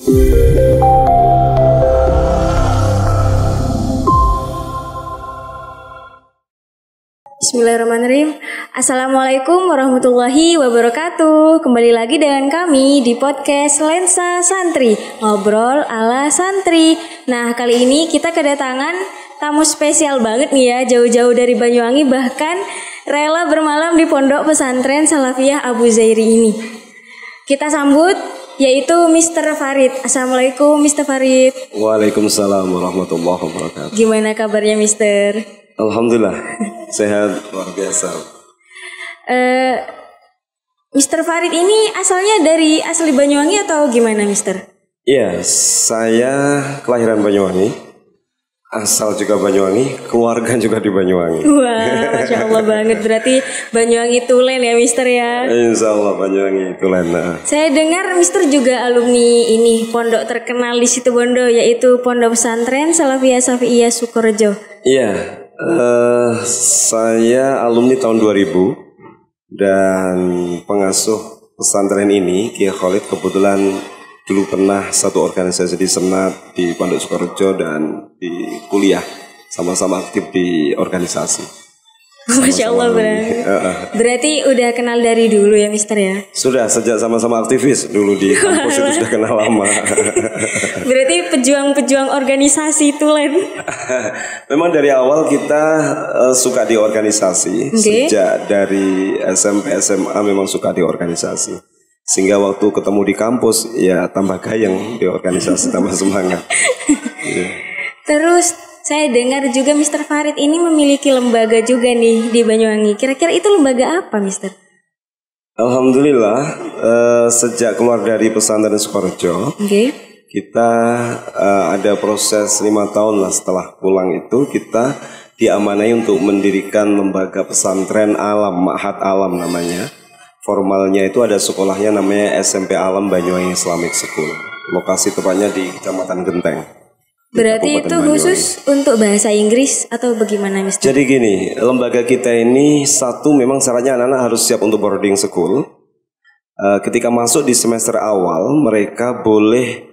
Bismillahirrahmanirrahim. Assalamualaikum warahmatullahi wabarakatuh. Kembali lagi dengan kami di podcast Lensa Santri, ngobrol ala santri. Nah, kali ini kita kedatangan tamu spesial banget nih ya, jauh-jauh dari Banyuwangi, bahkan rela bermalam di Pondok Pesantren Salafiyah Abu Zairi ini. Kita sambut yaitu Mr. Farid. Assalamualaikum Mr. Farid. Waalaikumsalam warahmatullahi wabarakatuh. Gimana kabarnya Mr.? Alhamdulillah, sehat luar biasa. Mr. Farid ini asalnya dari asli Banyuwangi atau gimana Mr.? Iya, saya kelahiran Banyuwangi, asal juga Banyuwangi, keluarga juga di Banyuwangi. Wah, Masya Allah banget. Berarti Banyuwangi Tulen ya Mr. ya? Insya Allah Banyuwangi Tulen. Saya dengar Mr. juga alumni ini pondok terkenal di situ Bondo, yaitu Pondok Pesantren Salafiyah Syafi'iyah Sukorejo. Iya. Saya alumni tahun 2000 dan pengasuh pesantren ini, Kiai Khalid, kebetulan dulu pernah satu organisasi di Senat di Pondok Sukorejo dan di kuliah sama-sama aktif di organisasi. Masya Allah berarti udah kenal dari dulu ya Mister ya? Sudah, sejak sama-sama aktivis dulu di kampus itu sudah kenal lama. Berarti pejuang-pejuang organisasi Tulen. Memang dari awal kita suka di organisasi. Sejak dari SMP SMA memang suka di organisasi. Sehingga waktu ketemu di kampus ya tambah gayeng di organisasi, tambah semangat. Terus saya dengar juga Mr. Farid ini memiliki lembaga juga nih di Banyuwangi. Kira-kira itu lembaga apa, Mr.? Alhamdulillah, sejak keluar dari pesantren Sukorejo, kita ada proses 5 tahun lah setelah pulang itu kita diamanai untuk mendirikan lembaga pesantren alam, Ma'had Alam namanya. Formalnya itu ada sekolahnya namanya SMP Alam Banyuwangi Islamic School. Lokasi tepatnya di Kecamatan Genteng. Berarti itu khusus untuk bahasa Inggris atau bagaimana Mr.? Jadi gini, lembaga kita ini satu memang syaratnya anak-anak harus siap untuk boarding school. Ketika masuk di semester awal mereka boleh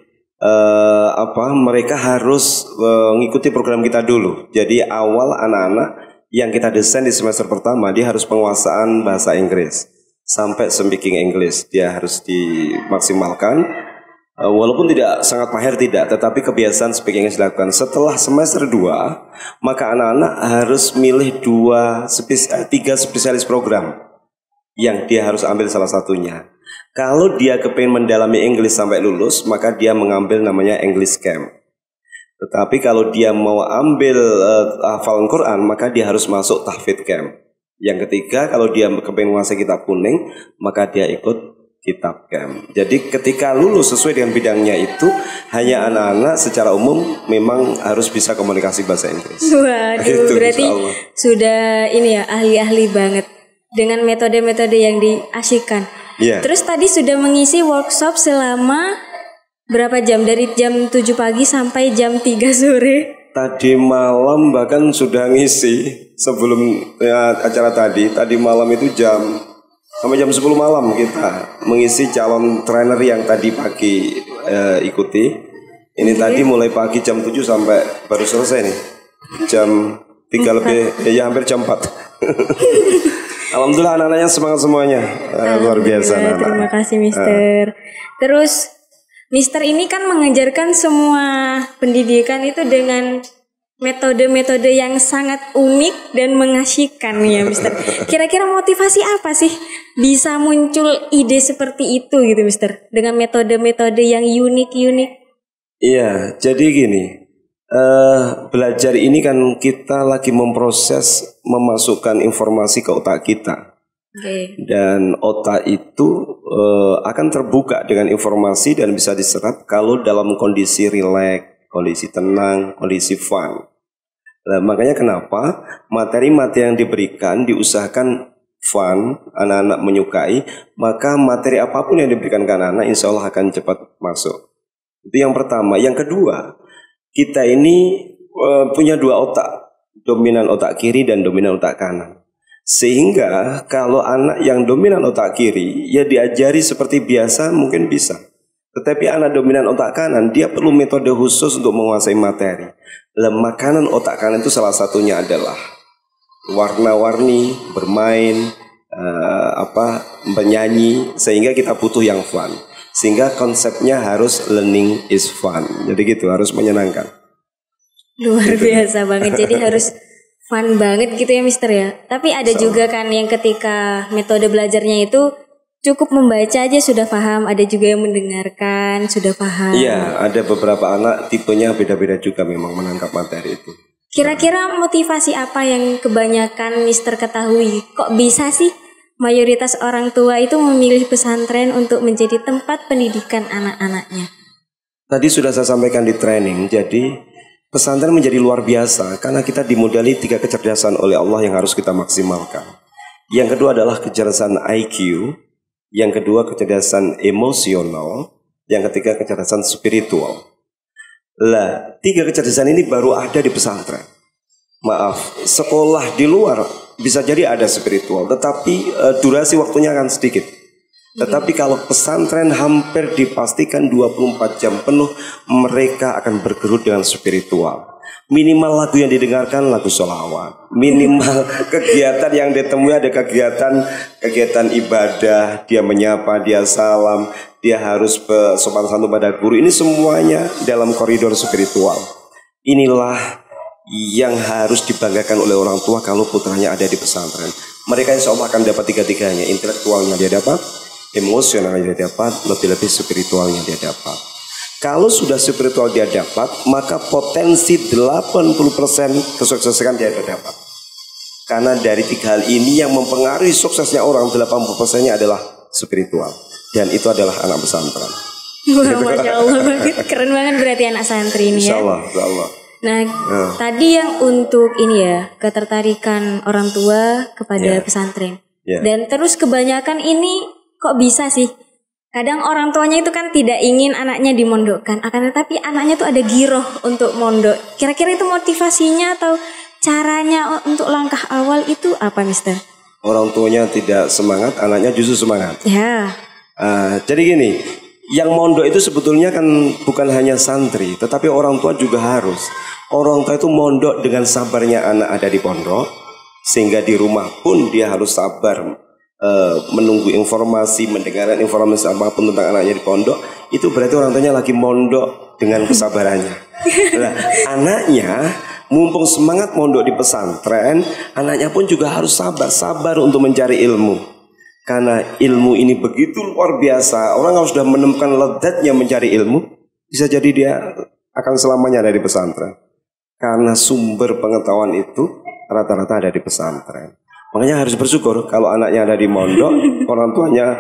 mereka harus mengikuti program kita dulu. Jadi awal anak-anak yang kita desain di semester pertama dia harus penguasaan bahasa Inggris sampai speaking English dia harus dimaksimalkan. Walaupun tidak sangat mahir tidak, tetapi kebiasaan speaking English dilakukan. Setelah semester 2, maka anak-anak harus milih 3 spesialis program yang dia harus ambil salah satunya. Kalau dia kepingin mendalami English sampai lulus, maka dia mengambil namanya English Camp. Tetapi kalau dia mau ambil hafalan Quran, maka dia harus masuk Tahfidz Camp. Yang ketiga, kalau dia kepingin menguasai kitab kuning, maka dia ikut kitab camp. Jadi ketika lulus sesuai dengan bidangnya itu hanya anak-anak secara umum memang harus bisa komunikasi bahasa Inggris. Waduh, gitu, berarti sudah ini ya ahli-ahli banget dengan metode-metode yang diasyikkan. Yeah. Terus tadi sudah mengisi workshop selama berapa jam? Dari jam 7 pagi sampai jam 3 sore. Tadi malam bahkan sudah ngisi sebelum acara tadi malam itu sampai jam 10 malam kita mengisi calon trainer yang tadi pagi ikuti. Ini tadi mulai pagi jam 7 sampai baru selesai nih. Jam 3 lebih, ya hampir jam 4. Alhamdulillah anak-anaknya semangat semuanya. Luar biasa anak-anak. Terima kasih Mister. Terus Mister ini kan mengajarkan semua pendidikan itu dengan metode-metode yang sangat unik dan mengasyikkan ya Mister. Kira-kira motivasi apa sih bisa muncul ide seperti itu gitu Mister? Dengan metode-metode yang unik-unik. Iya, jadi gini. Belajar ini kan kita lagi memproses memasukkan informasi ke otak kita. Dan otak itu akan terbuka dengan informasi dan bisa diserap kalau dalam kondisi rileks, kondisi tenang, kondisi fun. Nah, makanya kenapa materi-materi yang diberikan diusahakan fun, anak-anak menyukai, maka materi apapun yang diberikan ke anak-anak insya Allah akan cepat masuk. Itu yang pertama. Yang kedua, kita ini punya 2 otak, dominan otak kiri dan dominan otak kanan. Sehingga kalau anak yang dominan otak kiri ya diajari seperti biasa mungkin bisa. Tetapi anak dominan otak kanan, dia perlu metode khusus untuk menguasai materi. Makanan otak kanan itu salah satunya adalah warna-warni, bermain, menyanyi, sehingga kita butuh yang fun. Sehingga konsepnya harus learning is fun. Jadi gitu, harus menyenangkan. Luar biasa banget. Jadi harus fun banget gitu ya Mister ya. Tapi ada juga kan yang ketika metode belajarnya itu cukup membaca aja sudah paham, ada juga yang mendengarkan sudah paham. Iya, ada beberapa anak tipenya beda-beda juga memang menangkap materi itu. Kira-kira motivasi apa yang kebanyakan Mister ketahui? Kok bisa sih mayoritas orang tua itu memilih pesantren untuk menjadi tempat pendidikan anak-anaknya? Tadi sudah saya sampaikan di training, jadi pesantren menjadi luar biasa karena kita dimodali 3 kecerdasan oleh Allah yang harus kita maksimalkan. Yang kedua adalah kecerdasan IQ. Yang kedua kecerdasan emosional, yang ketiga kecerdasan spiritual. 3 kecerdasan ini baru ada di pesantren. Maaf, sekolah di luar bisa jadi ada spiritual, tetapi durasi waktunya akan sedikit. Tetapi kalau pesantren hampir dipastikan 24 jam penuh mereka akan bergerut dengan spiritual. Minimal lagu yang didengarkan lagu sholawat. Minimal kegiatan yang ditemui ada kegiatan ibadah. Dia menyapa, dia salam, dia harus sopan santun pada guru. Ini semuanya dalam koridor spiritual. Inilah yang harus dibanggakan oleh orang tua kalau putranya ada di pesantren. Mereka insya Allah akan dapat 3-tiganya. Intelektualnya dia dapat, emosionalnya dia dapat, lebih-lebih spiritualnya dia dapat. Kalau sudah spiritual dia dapat, maka potensi 80% kesuksesan dia dapat. Karena dari 3 hal ini yang mempengaruhi suksesnya orang, 80%-nya adalah spiritual. Dan itu adalah anak pesantren. Wah, Masya Allah banget. Keren banget berarti anak santri ini ya. Insya Allah, insya Allah. Nah, tadi yang untuk ini ya, ketertarikan orang tua kepada pesantren. Dan terus kebanyakan ini kok bisa sih? Kadang orang tuanya itu kan tidak ingin anaknya dimondokkan, akan tetapi anaknya tuh ada giroh untuk mondok. Kira-kira itu motivasinya atau caranya untuk langkah awal itu apa, Mister? Orang tuanya tidak semangat, anaknya justru semangat. Ya. Jadi gini, yang mondok itu sebetulnya kan bukan hanya santri, tetapi orang tua juga harus. Orang tua itu mondok dengan sabarnya anak ada di pondok, sehingga di rumah pun dia harus sabar menunggu informasi, mendengarkan informasi apapun tentang anaknya di pondok. Itu berarti orang tuanya lagi mondok dengan kesabarannya. Nah, anaknya mumpung semangat mondok di pesantren, anaknya pun juga harus sabar untuk mencari ilmu. Karena ilmu ini begitu luar biasa. Orang kalau sudah menemukan lezatnya mencari ilmu, bisa jadi dia akan selamanya ada di pesantren. Karena sumber pengetahuan itu rata-rata ada di pesantren. Makanya harus bersyukur kalau anaknya ada di mondok, orang tuanya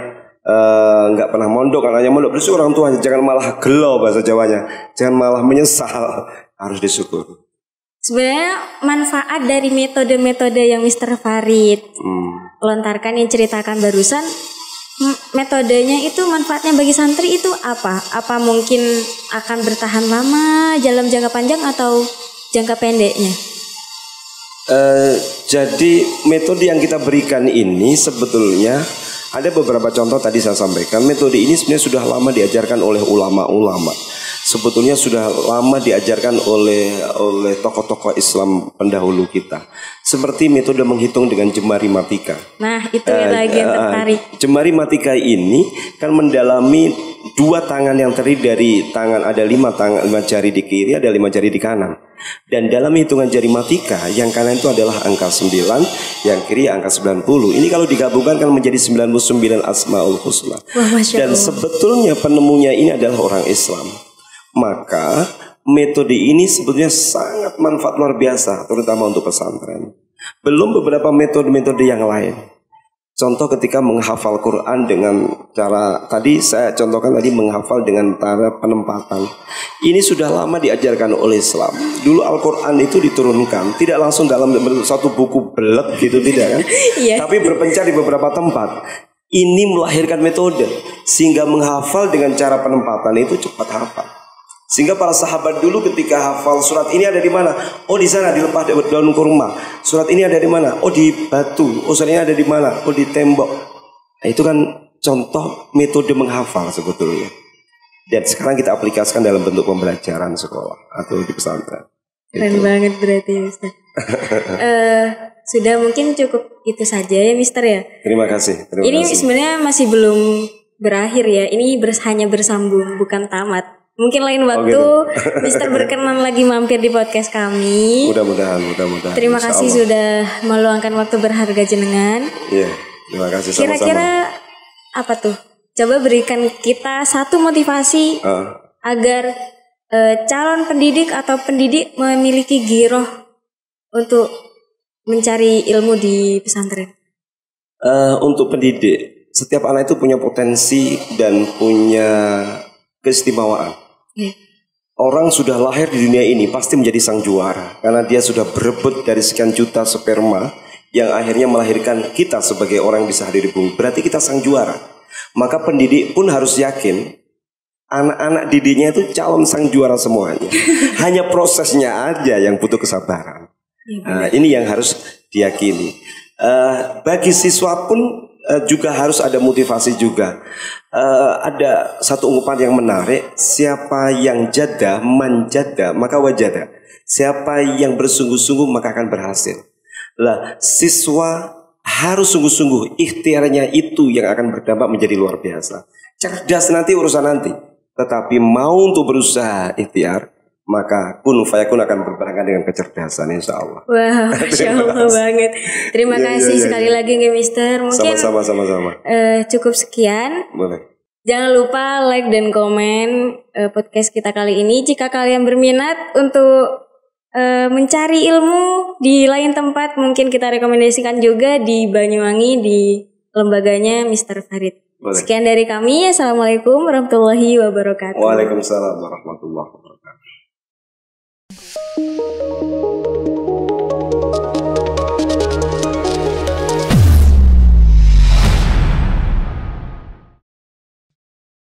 nggak pernah mondok, anaknya mondok, bersyukur orang tuanya, jangan malah gelo bahasa Jawanya, jangan malah menyesal, harus disyukur. Sebenarnya manfaat dari metode-metode yang Mr. Farid lontarkan yang ceritakan barusan, metodenya itu manfaatnya bagi santri itu apa? Apa mungkin akan bertahan lama dalam jangka panjang atau jangka pendeknya? Jadi metode yang kita berikan ini sebetulnya ada beberapa contoh tadi saya sampaikan. Metode ini sebenarnya sudah lama diajarkan oleh ulama-ulama. Sebetulnya sudah lama diajarkan oleh tokoh-tokoh Islam pendahulu kita. Seperti metode menghitung dengan jemari matika. Nah, itu yang lagi yang tertarik. Jemari matika ini kan mendalami 2 tangan yang terdiri dari tangan, ada 5 jari di kiri, ada 5 jari di kanan. Dan dalam hitungan jari matika, yang kanan itu adalah angka 9, yang kiri angka 90. Ini kalau digabungkan kan menjadi 99 Asmaul Husna. Dan sebetulnya penemunya ini adalah orang Islam. Maka metode ini sebetulnya sangat manfaat luar biasa, terutama untuk pesantren. Belum beberapa metode-metode yang lain. Contoh ketika menghafal Quran dengan cara, tadi saya contohkan tadi menghafal dengan cara penempatan. Ini sudah lama diajarkan oleh Islam. Dulu Al-Quran itu diturunkan tidak langsung dalam satu buku belek gitu, tidak kan? Tapi berpencar di beberapa tempat. Ini melahirkan metode sehingga menghafal dengan cara penempatan itu cepat hafal. Sehingga para sahabat dulu ketika hafal surat ini ada di mana? Oh, di sana dilepas daun kurma. Surat ini ada di mana? Oh, di batu. Oh, surat ini ada di mana? Oh, di tembok. Nah, itu kan contoh metode menghafal sebetulnya. dan sekarang kita aplikasikan dalam bentuk pembelajaran sekolah atau di pesantren. Keren banget berarti Mister. Sudah mungkin cukup itu saja ya Mister ya. Terima kasih. Ini sebenarnya masih belum berakhir ya. Ini hanya bersambung, bukan tamat. Mungkin lain waktu Mister berkenan lagi mampir di podcast kami. Mudah-mudahan. Terima kasih sudah meluangkan waktu berharga jenengan. Iya, terima kasih sama-sama. Kira-kira apa tuh? Coba berikan kita satu motivasi agar calon pendidik atau pendidik memiliki giroh untuk mencari ilmu di pesantren. Untuk pendidik, setiap anak itu punya potensi dan punya keistimewaan. Orang sudah lahir di dunia ini pasti menjadi sang juara karena dia sudah berebut dari sekian juta sperma yang akhirnya melahirkan kita sebagai orang yang bisa hadir di bumi. Berarti kita sang juara. Maka pendidik pun harus yakin anak-anak didiknya itu calon sang juara semuanya. Hanya prosesnya aja yang butuh kesabaran. Ini yang harus diyakini. Bagi siswa pun juga harus ada motivasi juga. Ada satu ungkapan yang menarik, siapa yang jada manjada maka wajada. Siapa yang bersungguh-sungguh maka akan berhasil. Lah, siswa harus sungguh-sungguh, ikhtiarnya itu yang akan berdampak menjadi luar biasa. Cerdas nanti urusan nanti, tetapi mau untuk berusaha ikhtiar, maka kun fayakun akan berbarengan dengan kecerdasan, insya Allah. Wah, Masya Allah banget. Terima kasih sekali lagi nih Mister. Mungkin sama-sama. Cukup sekian. Boleh. Jangan lupa like dan komen podcast kita kali ini. Jika kalian berminat untuk mencari ilmu di lain tempat, mungkin kita rekomendasikan juga di Banyuwangi di lembaganya Mister Farid. Boleh. Sekian dari kami. Assalamualaikum warahmatullahi wabarakatuh. Waalaikumsalam warahmatullahi wabarakatuh.